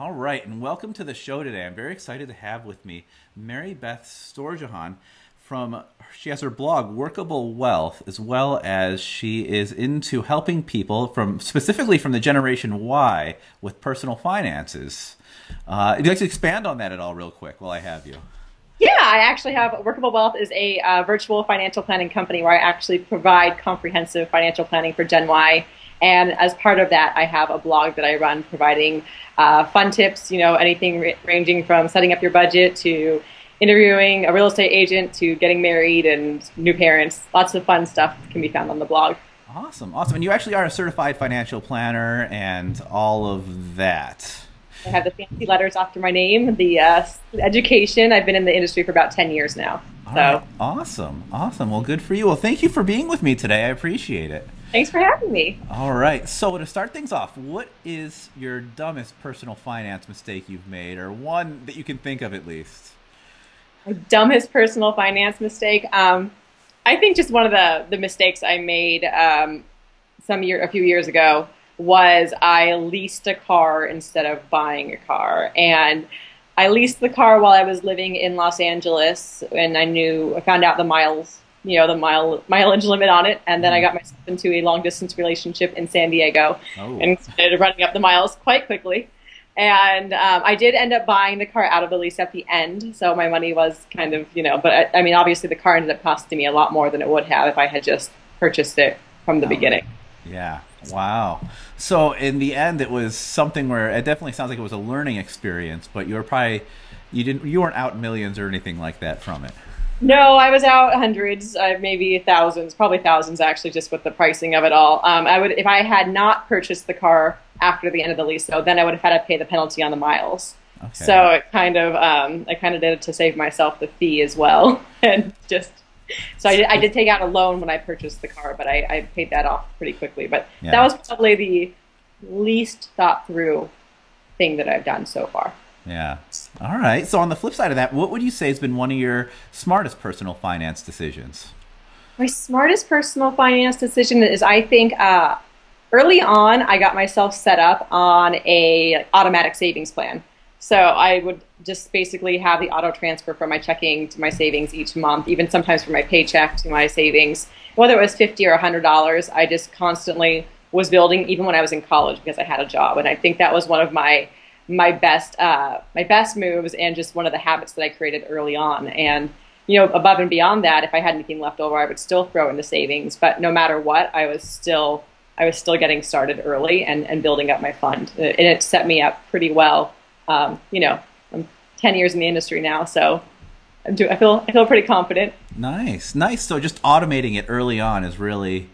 All right, and welcome to the show today. I'm very excited to have with me Mary Beth Storjohann she has her blog Workable Wealth, as well as she is into helping people specifically from the Generation Y with personal finances. Would you like to expand on that at all real quick while I have you? Yeah, I actually have Workable Wealth is a virtual financial planning company where I actually provide comprehensive financial planning for Gen Y. And as part of that, I have a blog that I run providing fun tips, anything ranging from setting up your budget to interviewing a real estate agent to getting married and new parents. Lots of fun stuff can be found on the blog. Awesome, awesome. And you actually are a certified financial planner and all of that. I have the fancy letters after my name, the education. I've been in the industry for about 10 years now. All right. Awesome, awesome. Well, good for you. Well, thank you for being with me today. I appreciate it. Thanks for having me. All right. So to start things off, what is your dumbest personal finance mistake you've made, or one that you can think of at least? My dumbest personal finance mistake. I think just one of the mistakes I made a few years ago was I leased a car instead of buying a car. And I leased the car while I was living in Los Angeles, and I found out the miles, the mileage limit on it. And then I got myself into a long distance relationship in San Diego and started running up the miles quite quickly. And I did end up buying the car out of the lease at the end. So my money was kind of, but I mean, obviously the car ended up costing me a lot more than it would have if I had just purchased it from the beginning. Yeah. Wow. So in the end, it was something where it definitely sounds like it was a learning experience, but you weren't out millions or anything like that from it. No, I was out hundreds, maybe thousands, probably thousands actually, just with the pricing of it all. If I had not purchased the car after the end of the lease, though, then I would have had to pay the penalty on the miles. Okay. So I kind of did it to save myself the fee as well, and so I did take out a loan when I purchased the car, but I paid that off pretty quickly. But yeah, that was probably the least thought through thing that I've done so far. Yeah. All right. So on the flip side of that, what would you say has been one of your smartest personal finance decisions? My smartest personal finance decision is, I think, early on, I got myself set up on a automatic savings plan. So I would just basically have the auto transfer from my checking to my savings each month, even sometimes from my paycheck to my savings. Whether it was $50 or $100, I just constantly was building, even when I was in college, because I had a job. And I think that was one of my best moves, and just one of the habits that I created early on. And above and beyond that, if I had anything left over, I would still throw into savings. But no matter what, I was still getting started early and building up my fund, and it set me up pretty well. I'm 10 years in the industry now, so I feel pretty confident. Nice. So just automating it early on is really.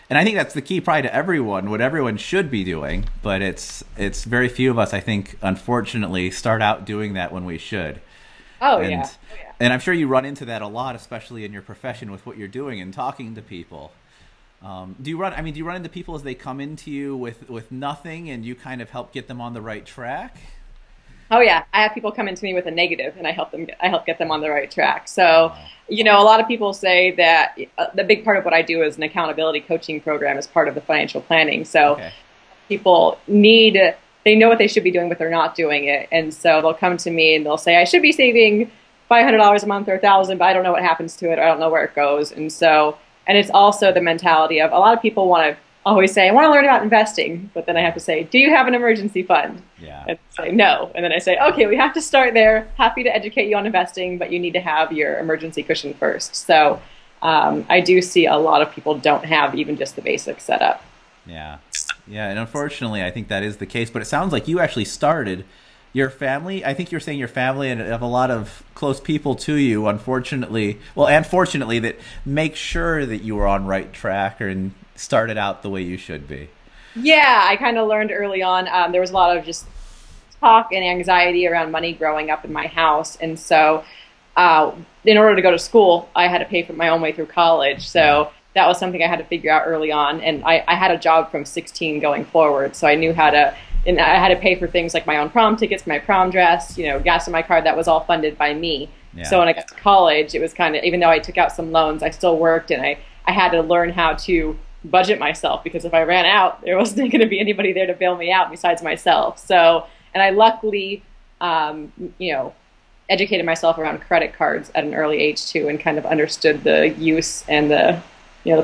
And I think that's the key probably to everyone, what everyone should be doing, but it's very few of us, I think, unfortunately, start out doing that when we should. Yeah. And I'm sure you run into that a lot, especially in your profession with what you're doing and talking to people. Do you run into people as they come into you with nothing, and you kind of help get them on the right track? Oh yeah, I have people come into me with a negative, and I help get them on the right track. So, a lot of people say that the big part of what I do is an accountability coaching program as part of the financial planning. So people they know what they should be doing, but they're not doing it. And so they'll come to me and they'll say, I should be saving $500 a month or $1,000, but I don't know what happens to it. I don't know where it goes. And it's also the mentality of, a lot of people want to always say, I want to learn about investing, but then I have to say, do you have an emergency fund? Yeah. And say no. And then I say, okay, we have to start there. Happy to educate you on investing, but you need to have your emergency cushion first. So I do see a lot of people don't have even just the basics set up. Yeah. Yeah. And unfortunately, I think that is the case. But it sounds like you actually started your family. I think you're saying your family and have a lot of close people to you, unfortunately. Well, and fortunately, that make sure that you were on right track and started out the way you should be. Yeah, I kind of learned early on. There was a lot of just talk and anxiety around money growing up in my house. And so in order to go to school, I had to pay for my own way through college. So that was something I had to figure out early on. And I had a job from 16 going forward. So I knew how to, and I had to pay for things like my own prom tickets, my prom dress, gas in my car. That was all funded by me. Yeah. So when I got to college, it was kind of, even though I took out some loans, I still worked, and I had to learn how to budget myself, because if I ran out, there wasn't going to be anybody there to bail me out besides myself. So And I luckily, you know, educated myself around credit cards at an early age too, and kind of understood the use and the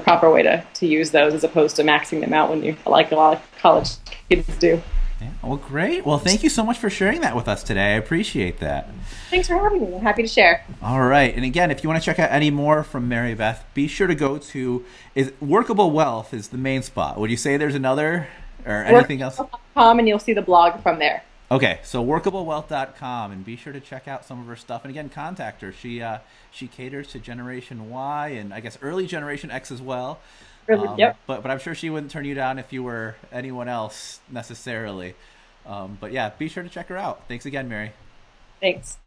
proper way to use those as opposed to maxing them out when you like a lot of college kids do. Yeah, well, great. Well, thank you so much for sharing that with us today. I appreciate that. Thanks for having me. I'm happy to share. All right. And again, if you want to check out any more from Mary Beth, be sure to go to is Workable Wealth is the main spot. Would you say there's another or anything else? Workable.com and you'll see the blog from there. Okay, so workablewealth.com and be sure to check out some of her stuff. And again, contact her. She caters to Generation Y and I guess early Generation X as well. Yep. But I'm sure she wouldn't turn you down if you were anyone else necessarily. But yeah, be sure to check her out. Thanks again, Mary. Thanks.